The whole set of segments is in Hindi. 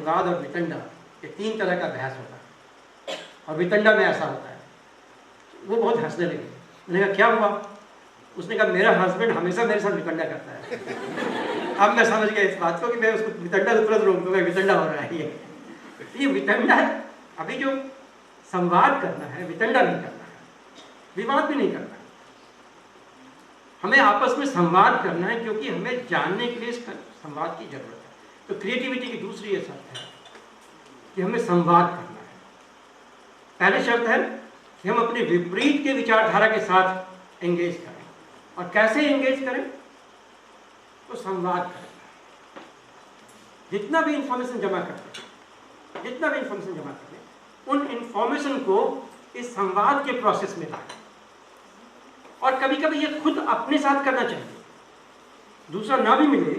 संवाद और वितंडा, ये 3 तरह का बहस होता है और वितंडा में ऐसा होता है। वो बहुत हंसने लगे। मैंने कहा क्या हुआ? उसने कहा मेरा हस्बैंड हमेशा मेरे साथ वितंडा करता है। अब मैं समझ गया इस बात को कि मैं उसको वितंडा को तुरंत रोक दूंगा, वितंडा हो रहा है ये वितंडा है। अभी जो संवाद करना है, वितंडा नहीं करना है, विवाद भी नहीं करना है, हमें आपस में संवाद करना है, क्योंकि हमें जानने के लिए संवाद की जरूरत है। तो क्रिएटिविटी की दूसरी ये शर्त है कि हमें संवाद करना है। पहली शर्त है कि हम अपने विपरीत के विचारधारा के साथ एंगेज करें। और कैसे एंगेज करें? तो संवाद करें। जितना भी इंफॉर्मेशन जमा करते उन इंफॉर्मेशन को इस संवाद के प्रोसेस में लाएं। और कभी कभी ये खुद अपने साथ करना चाहिए, दूसरा ना भी मिले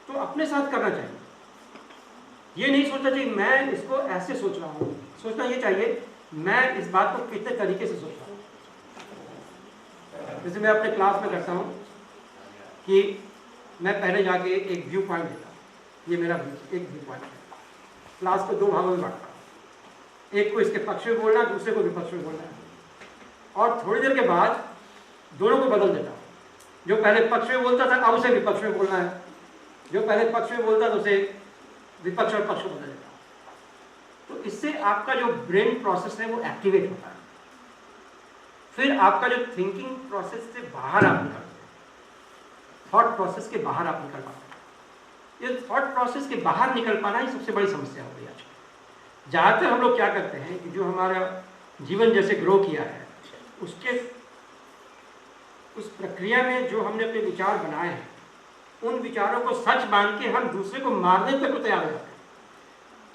तो अपने साथ करना चाहिए। ये नहीं सोचना चाहिए मैं इसको ऐसे सोच रहा हूँ, सोचना ये चाहिए मैं इस बात को कितने तरीके से सोच रहा हूँ। जैसे मैं अपने क्लास में करता हूँ कि मैं पहले जाके एक व्यू पॉइंट देता हूँ, ये मेरा एक व्यू पॉइंट है। क्लास को 2 भागों में बांटता हूँ, एक को इसके पक्ष में बोलना है, दूसरे को विपक्ष में बोलना है। और थोड़ी देर के बाद दोनों को बदल देता हूँ। जो पहले पक्ष में बोलता था अब उसे विपक्ष में बोलना है, जो पहले पक्ष में बोलता था उसे विपक्ष और पक्ष को बदल देता हूँ। तो इससे आपका जो ब्रेन प्रोसेस है वो एक्टिवेट होता है। फिर आपका जो थिंकिंग प्रोसेस से बाहर आप निकलते हैं, थॉट प्रोसेस के बाहर आप निकल पाते हैं। ये थॉट प्रोसेस के बाहर निकल पाना ही सबसे बड़ी समस्या हो गई आजकल। ज़्यादातर हम लोग क्या करते हैं कि जो हमारा जीवन जैसे ग्रो किया है उसके उस प्रक्रिया में जो हमने अपने विचार बनाए हैं उन विचारों को सच मान के हम दूसरे को मारने तक को तैयार हो जाते हैं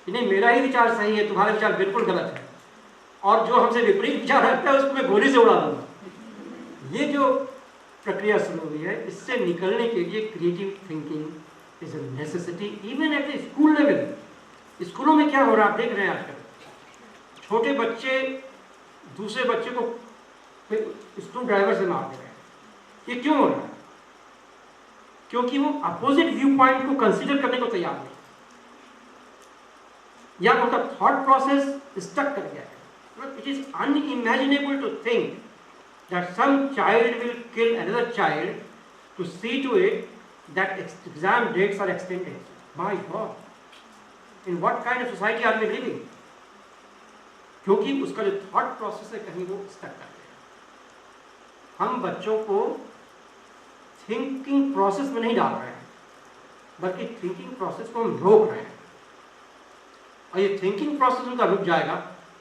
कि नहीं मेरा ही विचार सही है, तुम्हारा विचार बिल्कुल गलत है, और जो हमसे विपरीत विचार रखता है उसको मैं गोली से उड़ा दूंगा। ये जो प्रक्रिया शुरू हुई है, इससे निकलने के लिए creative thinking is a necessity even at the school level. स्कूलों में क्या हो रहा है आप देख रहे हैं आजकल, छोटे बच्चे दूसरे बच्चे को स्क्रू ड्राइवर से मार दे रहे हैं। ये क्यों हो रहा है? क्योंकि वो अपोजिट व्यू पॉइंट को कंसीडर करने को तैयार नहीं, या उनका थॉट प्रोसेस स्टक कर गया है। It is unimaginable to think that some child will kill another child to see to it that exam dates are extended. My God, in what kind of society are we living? क्योंकि उसका जो थॉट प्रोसेस है कहीं वो स्टक कर गया। हम बच्चों को थिंकिंग प्रोसेस में नहीं डाल रहे हैं, बल्कि थिंकिंग प्रोसेस को हम रोक रहे हैं। और ये थिंकिंग प्रोसेस उनका रुक जाएगा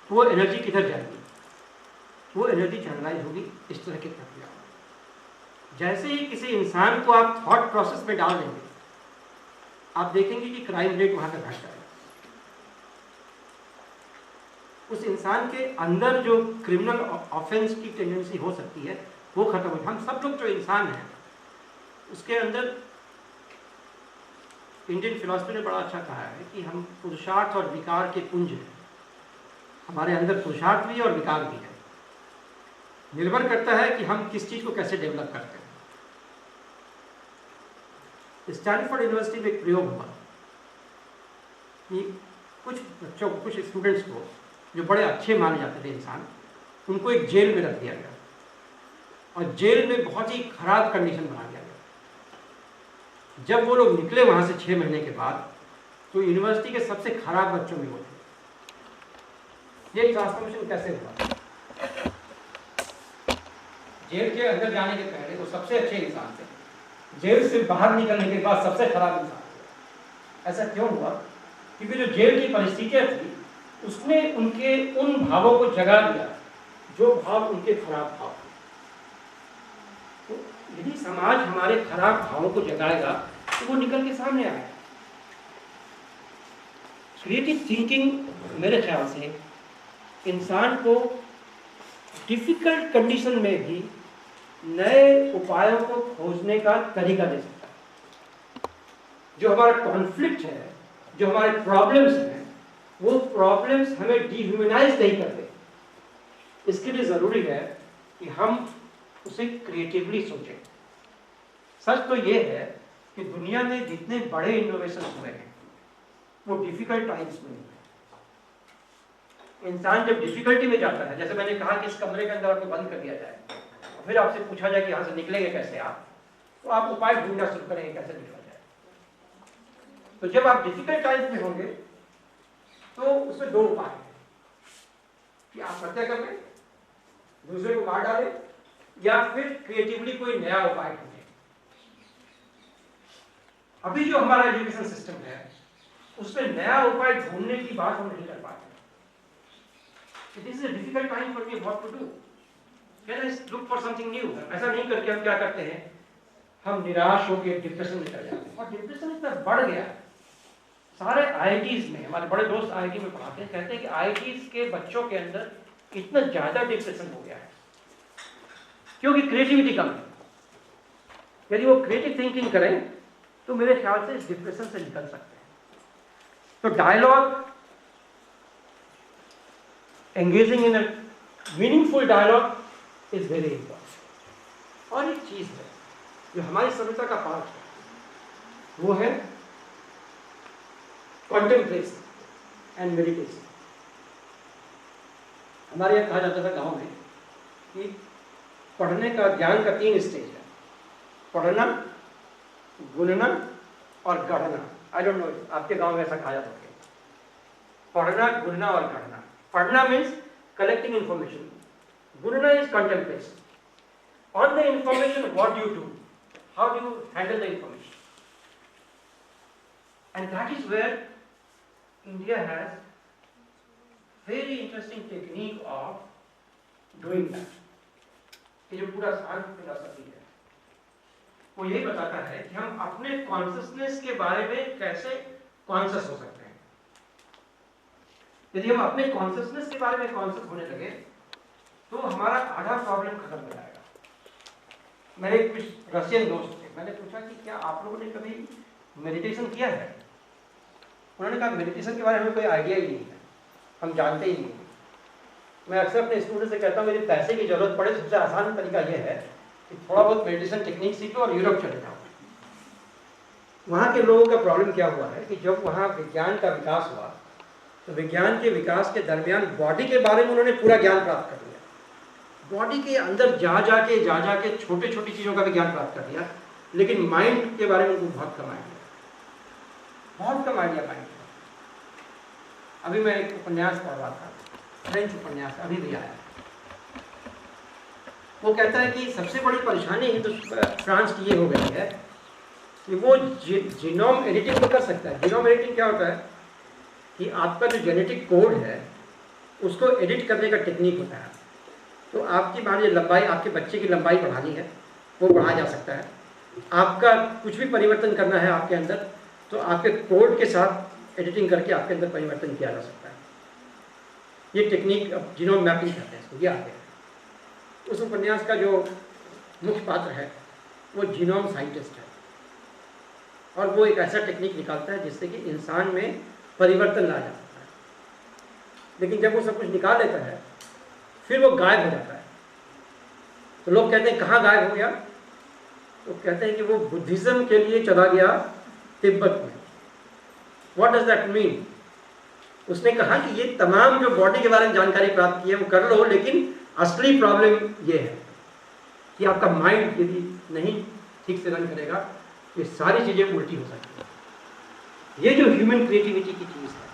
तो वो एनर्जी किधर जाएगी? वो एनर्जी चैनलाइज होगी इस तरह की प्रक्रिया। जैसे ही किसी इंसान को आप थॉट प्रोसेस में डाल देंगे, आप देखेंगे कि क्राइम रेट वहां पर घट जाएगा। उस इंसान के अंदर जो क्रिमिनल ऑफेंस की टेंडेंसी हो सकती है वो खत्म हो। हम सब लोग जो इंसान हैं उसके अंदर इंडियन फिलॉसफी ने बड़ा अच्छा कहा है कि हम पुरुषार्थ और विकार के पुंज हैं। हमारे अंदर पुरुषार्थ भी है और विकार भी है। निर्भर करता है कि हम किस चीज को कैसे डेवलप करते हैं। स्टैनफोर्ड यूनिवर्सिटी में एक प्रयोग हुआ कि कुछ बच्चों को, कुछ स्टूडेंट्स को जो बड़े अच्छे माने जाते थे इंसान, उनको एक जेल में रख दिया गया और जेल में बहुत ही खराब कंडीशन बना दिया गया। जब वो लोग निकले वहां से 6 महीने के बाद, तो यूनिवर्सिटी के सबसे खराब बच्चों में वो थे। ये ट्रांसफॉर्मेशन कैसे हुआ? जेल के अंदर जाने के पहले वो सबसे अच्छे इंसान थे, जेल से बाहर निकलने के बाद सबसे खराब इंसान थे। ऐसा क्यों हुआ? क्योंकि जो जेल की परिस्थितियां थी उसने उनके उन भावों को जगा दिया जो भाव उनके खराब भाव थे। तो यदि समाज हमारे खराब भावों को जगाएगा तो वो निकल के सामने आएगा। क्रिएटिव थिंकिंग मेरे ख्याल से इंसान को डिफिकल्ट कंडीशन में भी नए उपायों को खोजने का तरीका दे सकता है। जो हमारा कॉन्फ्लिक्ट है, जो हमारे प्रॉब्लम्स हैं, वो प्रॉब्लम्स हमें डिह्यूमनाइज नहीं करते। इसके लिए जरूरी है कि हम उसे क्रिएटिवली सोचें। सच तो ये है कि दुनिया में जितने बड़े इनोवेशन हुए हैं वो डिफिकल्ट टाइम्स में है। इंसान जब डिफिकल्टी में जाता है, जैसे मैंने कहा कि इस कमरे के अंदर आपको बंद कर दिया जाए, फिर आपसे पूछा जाए कि यहाँ से निकलेंगे कैसे आप, तो आप उपाय ढूंढना शुरू करेंगे कैसे निकला जाए। तो जब आप डिफिकल्ट टाइम्स में होंगे तो उसमें दो उपाय हैं कि आप हत्या कर लें, दूसरे को मार डालें, या फिर क्रिएटिवली कोई नया उपाय ढूंढें। अभी जो हमारा एजुकेशन सिस्टम है उसमें नया उपाय ढूंढने की बात हम नहीं कर पाते। It is a difficult time for me what to do. Can I look for something new? ऐसा नहीं करके हम क्या करते हैं, हम निराश होकर डिप्रेशन में चले जाते हैं। और डिप्रेशन इतना बढ़ गया है, सारे IITs में, हमारे बड़े दोस्त IIT में पढ़ाते हैं, कहते हैं कि IITs के बच्चों के अंदर इतना ज्यादा डिप्रेशन हो गया है क्योंकि क्रिएटिविटी कम है। यदि वो क्रिएटिव थिंकिंग करें तो मेरे ख्याल से इस डिप्रेशन से निकल सकते हैं। तो dialogue, engaging in a meaningful dialogue is very important। और एक चीज है जो हमारी सभ्यता का पार्ट है, वो है contemplation and meditation। हमारे यहाँ कहा जाता था गांव में कि पढ़ने का, ज्ञान का 3 स्टेज है, पढ़ना, गुनना और गढ़ना। आई डोंट नो आपके गांव में ऐसा कहा जाता है, पढ़ना, गुनना और गढ़ना। पढ़ना means collecting information. Gunana is contemplation. On the information, what do you do? How do you handle the information? And that is where India has very interesting technique of doing that. ये जो पूरा शांत फिलॉसफी है वो यही बताता है कि हम अपने कॉन्शियसनेस के बारे में कैसे कॉन्शियस हो सकते हैं। यदि हम अपने कॉन्शियसनेस के बारे में कॉन्शियस होने लगे तो हमारा आधा प्रॉब्लम खत्म हो जाएगा। मेरे कुछ रशियन दोस्त थे, मैंने पूछा कि क्या आप लोगों ने कभी मेडिटेशन किया है? उन्होंने कहा मेडिटेशन के बारे में कोई आइडिया ही नहीं है, हम जानते ही नहीं। मैं अक्सर अपने स्टूडेंट से कहता हूँ यदि पैसे की जरूरत पड़े सबसे आसान तरीका यह है कि थोड़ा बहुत मेडिटेशन टेक्निक सीखो और यूरोप चले जाओ। वहाँ के लोगों का प्रॉब्लम क्या हुआ है कि जब वहाँ विज्ञान का विकास हुआ तो विज्ञान के विकास के दरमियान बॉडी के बारे में उन्होंने पूरा ज्ञान प्राप्त कर लिया। बॉडी के अंदर जा जाके छोटे छोटी चीज़ों का भी ज्ञान प्राप्त कर लिया, लेकिन माइंड के बारे में उनको बहुत कम आइडिया, बहुत कम आइडिया माइंड का। अभी मैं एक उपन्यास पढ़ रहा था, फ्रेंच उपन्यास, अभी भी आया। वो कहता है कि सबसे बड़ी परेशानी फ्रांस की ये हो गई है कि वो जीनोम एडिटिंग तो कर सकता है। जीनोम एडिटिंग क्या होता है कि आपका जो जेनेटिक कोड है उसको एडिट करने का टेक्निक होता है। तो आपकी मान लीजिए लंबाई, आपके बच्चे की लंबाई बढ़ानी है, वो बढ़ाया जा सकता है। आपका कुछ भी परिवर्तन करना है आपके अंदर, तो आपके कोड के साथ एडिटिंग करके आपके अंदर परिवर्तन किया जा सकता है। ये टेक्निक अब जीनोम मैपिंग कहते हैं इसको, ये आ गया। उस उपन्यास का जो मुख्य पात्र है वो जीनोम साइंटिस्ट है और वो एक ऐसा टेक्निक निकालता है जिससे कि इंसान में परिवर्तन लाया जा सकता है। लेकिन जब वो सब कुछ निकाल लेता है फिर वो गायब हो जाता है। तो लोग कहते हैं कहाँ गायब हो गया? तो कहते हैं कि वो बुद्धिज्म के लिए चला गया तिब्बत में। What does that mean? उसने कहा कि ये तमाम जो बॉडी के बारे में जानकारी प्राप्त की है वो कर लो, लेकिन असली प्रॉब्लम ये है कि आपका माइंड यदि नहीं ठीक से रन करेगा ये सारी चीज़ें उल्टी हो सकती हैं। ये जो ह्यूमन क्रिएटिविटी की चीज़ है,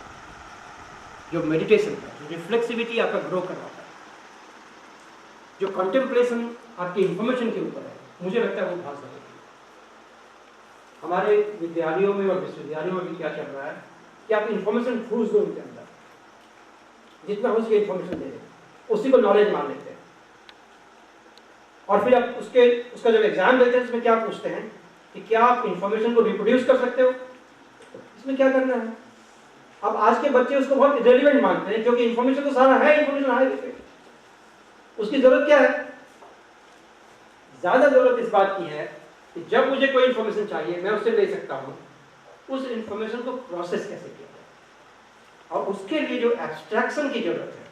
जो मेडिटेशन है, जो रिफ्लेक्सिविटी आपका ग्रो करवाता है, जो कंटेम्पलेशन आपकी इंफॉर्मेशन के ऊपर है, मुझे लगता है वो बहुत ज़रूरी है। हमारे विद्यालयों में और विश्वविद्यालयों में भी क्या चल रहा है कि आप इंफॉर्मेशन ठूस दो उनके अंदर, जितना हो सके इंफॉर्मेशन दे दें, उसी को नॉलेज मान लेते हैं। और फिर आप उसका जब एग्जाम देते हैं उसमें क्या पूछते हैं कि क्या आप इंफॉर्मेशन को रिप्रोड्यूस कर सकते हो? इसमें क्या करना है? अब आज के बच्चे उसको बहुत इरेलीवेंट मानते हैं क्योंकि इंफॉर्मेशन तो सारा है, इंफॉर्मेशन है, उसकी जरूरत क्या है? ज्यादा जरूरत इस बात की है कि जब मुझे कोई इंफॉर्मेशन चाहिए मैं उससे ले सकता हूँ, उस इंफॉर्मेशन को प्रोसेस कैसे किया जाए। और उसके लिए जो एब्स्ट्रैक्शन की जरूरत है,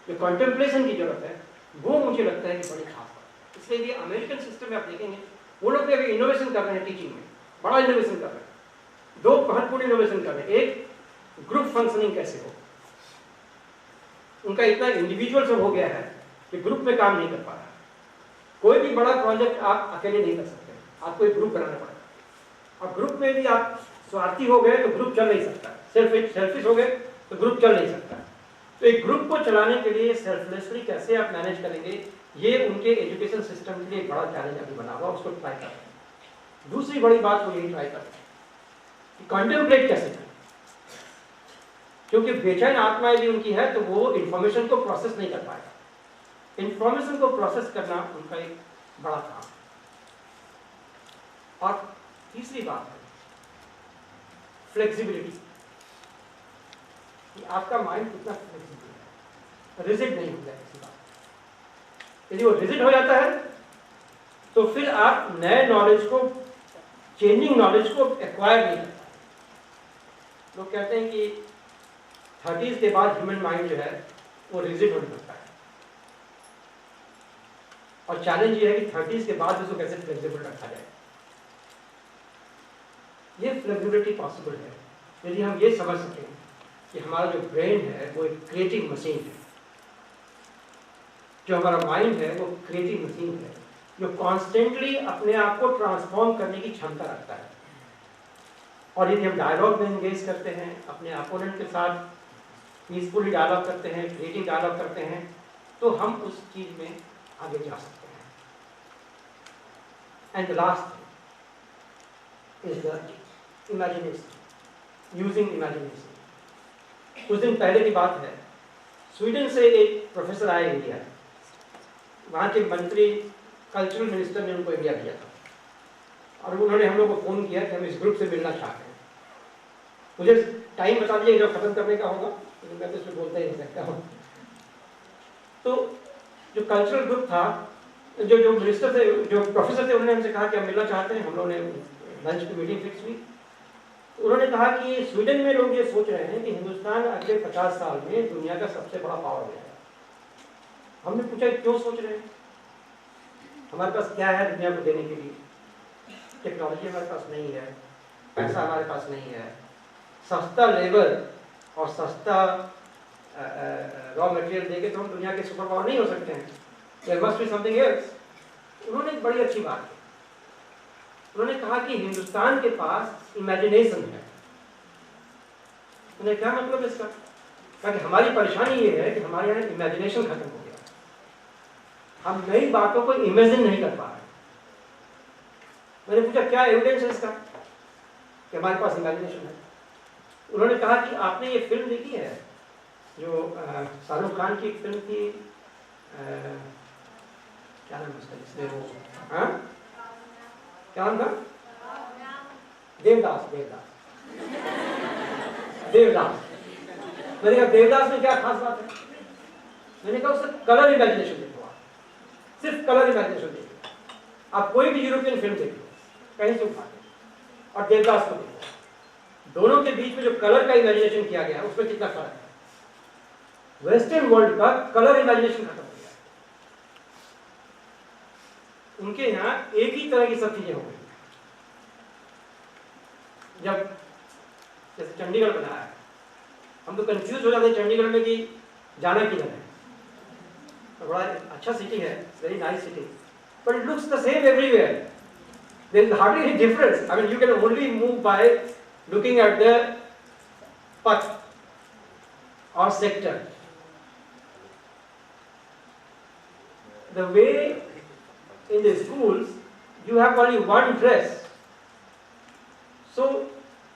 जो कंटेम्पलेशन की जरूरत है, वो मुझे लगता है कि बड़ी खास बात है। इसलिए ये अमेरिकन सिस्टम में आप देखेंगे वो लोग भी अभी इनोवेशन कर रहे हैं, टीचिंग में बड़ा इनोवेशन कर रहे हैं। दो महत्वपूर्ण इनोवेशन कर रहे हैं। एक ग्रुप फंक्शनिंग कैसे हो। उनका इतना इंडिविजुअल सब हो गया है कि ग्रुप में काम नहीं कर पा रहा। कोई भी बड़ा प्रोजेक्ट आप अकेले नहीं कर सकते, आपको एक ग्रुप बनाना पड़ेगा। और ग्रुप में भी आप स्वार्थी हो गए तो ग्रुप चल नहीं सकता, सेल्फिश हो गए तो ग्रुप चल नहीं सकता। तो एक ग्रुप को चलाने के लिए सेल्फलेसली कैसे आप मैनेज करेंगे, ये उनके एजुकेशन सिस्टम के लिए एक बड़ा चैलेंज अभी बना हुआ, उसको ट्राई कर रहे हैं। दूसरी बड़ी बात वो यही ट्राई कर रहे हैं कि कॉन्टेम्पलेट कैसे करें, क्योंकि बेचैन आत्मा यदि उनकी है तो वो इंफॉर्मेशन को प्रोसेस नहीं कर पाएगा। इंफॉर्मेशन को प्रोसेस करना उनका एक बड़ा काम। और तीसरी बात है फ्लेक्सिबिलिटी, कि आपका माइंड कितना फ्लेक्सिबल है, रिजिड नहीं हो जाए किसी बात। यदि वो रिजिड हो जाता है तो फिर आप नए नॉलेज को, चेंजिंग नॉलेज को एक्वायर नहीं कर पाते। लोग कहते हैं कि 30s के बाद ह्यूमन माइंड जो है वो रिजिड होने लगता है, और चैलेंज ये है कि 30s के बाद उसको कैसे फ्लेक्सिबल रखा जाए। ये फ्लेक्सिबिलिटी पॉसिबल है यदि हम ये समझ सकें कि हमारा जो ब्रेन है वो एक क्रिएटिव मशीन है, जो हमारा माइंड है वो क्रिएटिव मशीन है, जो कॉन्स्टेंटली अपने आप को ट्रांसफॉर्म करने की क्षमता रखता है। और यदि हम डायलॉग में एंगेज करते हैं, अपने अपोनेंट के साथ पीसफुली डायलॉग करते हैं, क्रिएटिव डायलॉग करते हैं, तो हम उस चीज में आगे जा सकते हैं। And the last is the imagination, using imagination. कुछ दिन पहले की बात है, स्वीडन से एक प्रोफेसर आए इंडिया, वहाँ के मंत्री, कल्चरल मिनिस्टर ने उनको इंडिया भेजा था, और उन्होंने हम लोग को फ़ोन किया कि हम इस ग्रुप से मिलना चाहते हैं। मुझे टाइम बता दीजिए जब ख़त्म करने का होगा, तो मैं तो इसमें बोलता ही नहीं सकता हूँ। तो जो कल्चरल ग्रुप था, जो मिनिस्टर थे, जो प्रोफेसर थे, उन्होंने हमसे कहा कि हम मिलना चाहते हैं। हम लोगों ने लंच की मीटिंग फिक्स हुई। उन्होंने कहा कि स्वीडन में लोग ये सोच रहे हैं कि हिंदुस्तान अगले 50 साल में दुनिया का सबसे बड़ा पावर हो जाएगा। हमने पूछा क्यों सोच रहे हैं, हमारे पास क्या है दुनिया को देने के लिए? टेक्नोलॉजी हमारे पास नहीं है, पैसा हमारे पास नहीं है, सस्ता लेबर और सस्ता रॉ मटेरियल देके तो हम दुनिया के सुपर पावर नहीं हो सकते हैं। There must be something else. उन्होंने एक बड़ी अच्छी बात की, उन्होंने कहा कि हिंदुस्तान के पास इमेजिनेशन है। उन्हें क्या मतलब इसका? कहा कि हमारी परेशानी ये है कि हमारे यहाँ इमेजिनेशन खत्म हो गया, हम नई बातों को इमेजिन नहीं कर पा रहे। मैंने पूछा क्या एविडेंस है इसका कि हमारे पास इमेजिनेशन है? उन्होंने कहा कि आपने ये फिल्म देखी है जो शाहरुख खान की फिल्म थी, क्या नाम उसका, जिसमें वो, हाँ क्या नाम था? देवदास। मैंने कहा देवदास में क्या खास बात है? मैंने कहा उससे कलर इमेजिनेशन देखो, आप सिर्फ कलर इमेजिनेशन देखो। आप कोई भी यूरोपियन फिल्म देखो कहीं से उठा के, और देवदास को देखो, दोनों के बीच में जो कलर का इमेजिनेशन किया गया उसमें कितना फर्क है। वेस्टर्न वर्ल्ड का कलर इमेजिनेशन खत्म हो गया, उनके यहाँ एक ही तरह की सब चीजें हो गई। जब जैसे चंडीगढ़ बनाया है, हम तो कंफ्यूज हो जाते हैं चंडीगढ़ में कि जाना किधर है। तो बड़ा अच्छा सिटी है, very nice city, but it looks the same everywhere. There is hardly any difference. I mean, you can only move by looking at the path or sector. The way in the schools, you have only one dress. So,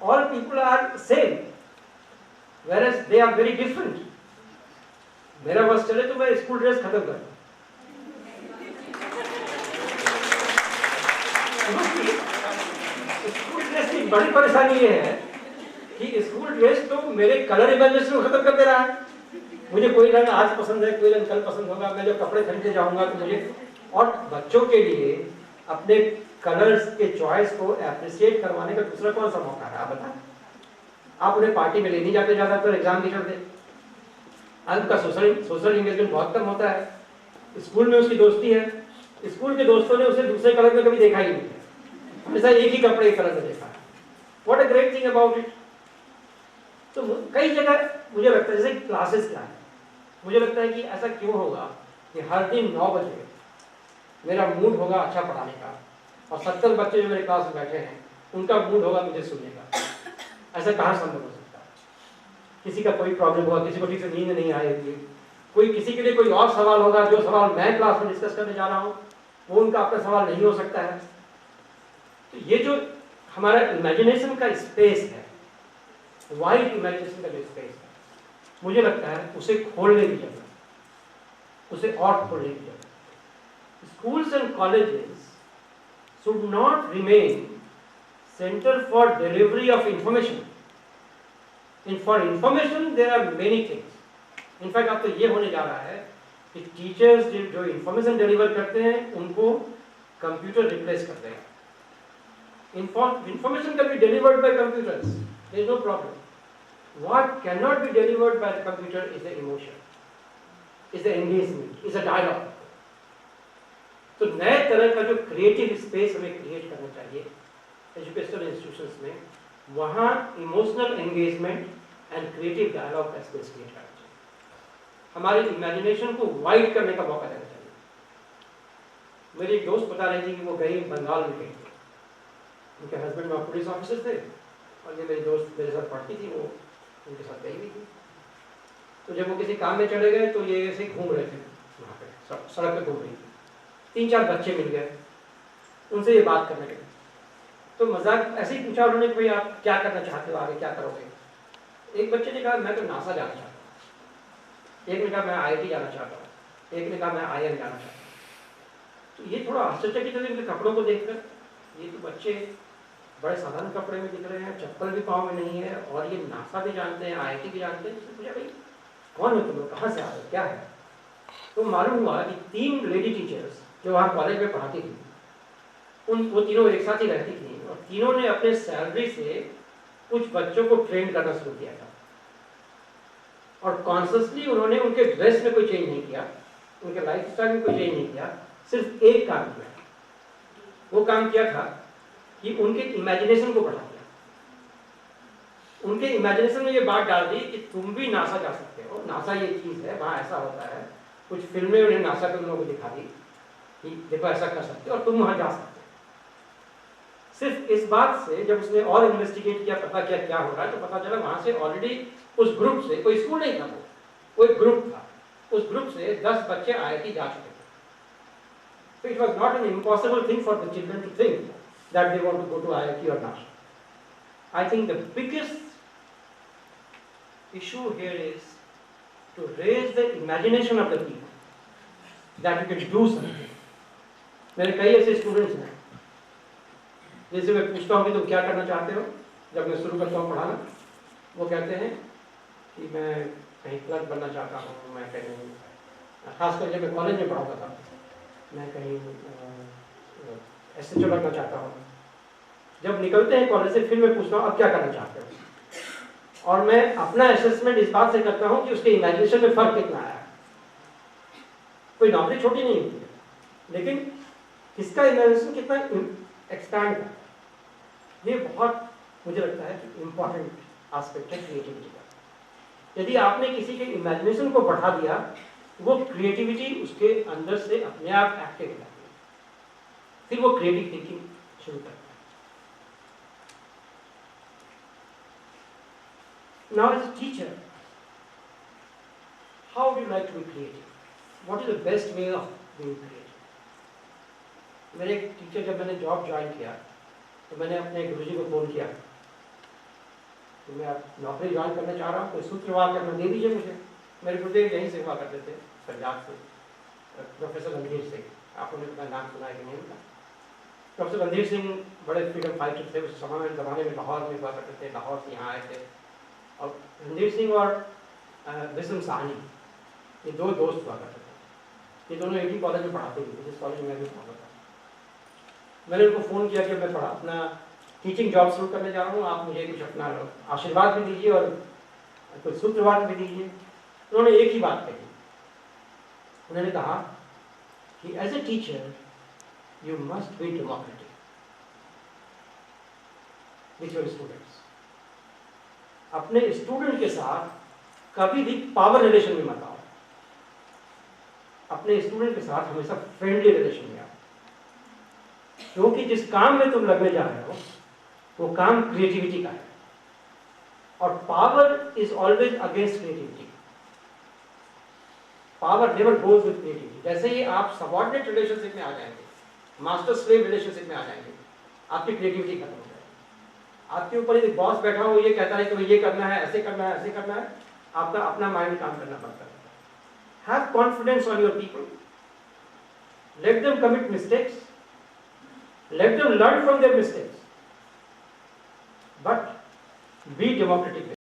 all people are same, whereas they are very different. मेरा बस चले तो मैं स्कूल ड्रेस खत्म कर दूं। स्कूल ड्रेस की बड़ी परेशानी ये है कि स्कूल ड्रेस तो मेरे कलर इमेजिनेशन को खत्म कर दे रहा है। मुझे कोई रंग आज पसंद है, कोई रंग कल पसंद होगा, मैं जब कपड़े खरीदने जाऊंगा तो मुझे, और बच्चों के लिए अपने कलर्स के चॉइस को एप्रिशिएट करवाने का दूसरा कौन सा मौका है? आप बताएं। आप उन्हें पार्टी में ले नहीं जाते ज्यादा, तो एग्जाम के चलते आज उनका सोशल इंगेजमेंट बहुत कम होता है। स्कूल में उसकी दोस्ती है, स्कूल के दोस्तों ने उसे दूसरे कलर में कभी देखा ही नहीं है, हमेशा एक ही कपड़े कलर में देखा है। What a great thing about it. तो कई जगह मुझे लगता है, जैसे क्लासेस क्या है, मुझे लगता है कि ऐसा क्यों होगा कि हर दिन 9 बजे मेरा मूड होगा अच्छा पढ़ाने का, और 70 बच्चे जो मेरे क्लास में बैठे हैं उनका मूड होगा मुझे सुनने का। ऐसा कहाँ संभव हो सकता है? किसी का कोई प्रॉब्लम होगा, किसी को ठीक से नींद नहीं आएगी, कोई किसी के लिए कोई और सवाल होगा, जो सवाल मैं क्लास में डिस्कस करने जा रहा हूँ वो उनका अपना सवाल नहीं हो सकता है। तो ये जो हमारा इमेजिनेशन का स्पेस है, वाइड इमेजिनेशन का जो स्पेस है, मुझे लगता है उसे खोलने की जरूरत, उसे और खोलने की जरूरत। Schools and colleges should not remain center for delivery of information. And for information there are many things. In fact अब तो ये होने जा रहा है कि टीचर्स जो इंफॉर्मेशन डिलीवर करते हैं उनको कंप्यूटर रिप्लेस कर देगा। Information can be delivered by computers. There is no problem. What cannot be delivered by the computer is the emotion, is the engagement, is a dialogue. तो नए तरह का जो क्रिएटिव स्पेस हमें क्रिएट करना चाहिए एजुकेशनल इंस्टीट्यूशंस में, वहाँ emotional engagement and creative dialogue का स्पेस क्रिएट करना चाहिए। हमारी इमेजिनेशन को वाइड करने का मौका देना चाहिए। मेरी एक दोस्त बता रही थी कि वो गई बंगाल में गई थी, उनके हस्बैंड वहाँ पुलिस ऑफिसर थे और ये मेरी दोस्त मेरे साथ पढ़ती थी, वो उनके साथ गई हुई थी। तो जब वो किसी काम में चले गए तो ये ऐसे घूम रहे थे, वहाँ पे सड़क पे घूम रही थी, 3-4 बच्चे मिल गए, उनसे ये बात करने लगे। तो मजाक ऐसे ही पूछा उन्होंने कि भाई आप क्या करना चाहते हो, आगे क्या करोगे? एक बच्चे ने कहा मैं तो नासा जाना चाहता हूँ, एक ने कहा मैं IIT जाना चाहता हूँ, एक ने कहा मैं IIM जाना चाहता हूँ। तो ये थोड़ा आश्चर्यचकित थे उनके कपड़ों को देखकर, ये तो बच्चे बड़े साधारण कपड़े में दिख रहे हैं, चप्पल भी पाँव में नहीं है, और ये नासा भी जानते हैं, IIT भी जानते हैं। पूछा भाई कौन हो तुम लोग, कहाँ से आ रहे हो, क्या है? तो मालूम हुआ कि 3 लेडी टीचर्स जो वहाँ कॉलेज में पढ़ाती थी, वो तीनों एक साथ ही रहती थी, और तीनों ने अपने सैलरी से कुछ बच्चों को ट्रेन करना शुरू किया था। और कॉन्शियसली उन्होंने उनके ड्रेस में कोई चेंज नहीं किया, उनके लाइफ स्टाइल में कोई चेंज नहीं किया, सिर्फ एक काम किया। वो काम किया था कि उनके इमेजिनेशन को बढ़ा दिया। उनके इमेजिनेशन में ये बात डाल दी कि तुम भी नासा जा सकते हो, नासा ये चीज़ है, वहाँ ऐसा होता है। कुछ फिल्में उन्हें नासा के लोगों को दिखा दी कि देखो ऐसा कर सकते हो और तुम वहाँ जा सकते हो। सिर्फ इस बात से जब उसने और इन्वेस्टिगेट किया, पता किया क्या हो रहा है, तो पता चला वहाँ से ऑलरेडी उस ग्रुप से, कोई स्कूल नहीं था वो एक ग्रुप था, उस ग्रुप से 10 बच्चे IIT जा चुके थे। So it was not an impossible thing for the children to think that they want to go to IIT or NASA. I think the biggest issue here is to raise the imagination of the people that you can do something. मेरे कई ऐसे स्टूडेंट्स हैं, जैसे मैं पूछता हूँ कि तुम क्या करना चाहते हो, जब मैं शुरू करता हूँ पढ़ाना, वो कहते हैं कि मैं कहीं क्लर्क बनना चाहता हूँ, मैं कहीं, खासकर जब मैं कॉलेज में पढ़ाता था, मैं कहीं SHO लगना चाहता हूँ। जब निकलते हैं कॉलेज से फिर मैं पूछता हूँ अब क्या करना चाहते हो, और मैं अपना असेसमेंट इस बात से करता हूँ कि उसके इमेजिनेशन में फर्क कितना आया। कोई नौकरी छोटी नहीं होती है, लेकिन इसका इमेजिनेशन कितना एक्सपैंड है, ये बहुत मुझे लगता है कि इम्पॉर्टेंट एस्पेक्ट है क्रिएटिविटी का। यदि आपने किसी के इमेजिनेशन को बढ़ा दिया, वो क्रिएटिविटी उसके अंदर से अपने आप एक्टिव हो जाती है, फिर वो क्रिएटिव थिंकिंग शुरू करता है। Now as a teacher, how would you like to be creative? What is the best way of being creative? मेरे एक टीचर, जब मैंने जॉब ज्वाइन किया तो मैंने अपने गुरुजी को फ़ोन किया कि मैं अब नौकरी ज्वाइन करना चाह रहा हूँ, कोई सूत्रवाद करना दे दीजिए मुझे। मेरे गुरुदेव यहीं से हुआ करते थे, पंजाब से, प्रोफेसर रणधीर सिंह, आपने उनका नाम सुना है कि नहीं? उनका प्रोफेसर रणधीर सिंह बड़े फ्रीडम फाइटर थे उस ज़माने में, लाहौर में हुआ करते थे, लाहौर से यहाँ आए थे। और रणधीर सिंह और विजम साहनी, ये 2 दोस्त हुआ करते थे, ये दोनों एक ही कॉलेज में पढ़ाते थे, जिस कॉलेज में मैं भी पढ़ाता था। मैंने उनको फ़ोन किया कि मैं अपना टीचिंग जॉब शुरू करने जा रहा हूँ, आप मुझे कुछ अपना आशीर्वाद भी दीजिए और कुछ सूत्रवाद भी दीजिए। उन्होंने एक ही बात कही, उन्होंने कहा कि as a teacher you must be democratic with your students. अपने स्टूडेंट के साथ कभी भी पावर रिलेशन में मत आओ। अपने स्टूडेंट के साथ हमेशा फ्रेंडली रिलेशन में आओ, क्योंकि जिस काम में तुम लगने जा रहे हो वो काम क्रिएटिविटी का है, और power is always against creativity. Power never goes with creativity. जैसे ही आप सबऑर्डिनेट रिलेशनशिप में आ जाएंगे, मास्टर स्लेव रिलेशनशिप में आ जाएंगे, आपकी क्रिएटिविटी खत्म हो जाएगी। आपके ऊपर एक बॉस बैठा हो, ये कहता है कि ये करना है, ऐसे करना है, ऐसे करना है, आपका अपना माइंड काम करना पड़ता है। Have confidence on your people, let them commit mistakes, let them learn from their mistakes, but be democratic.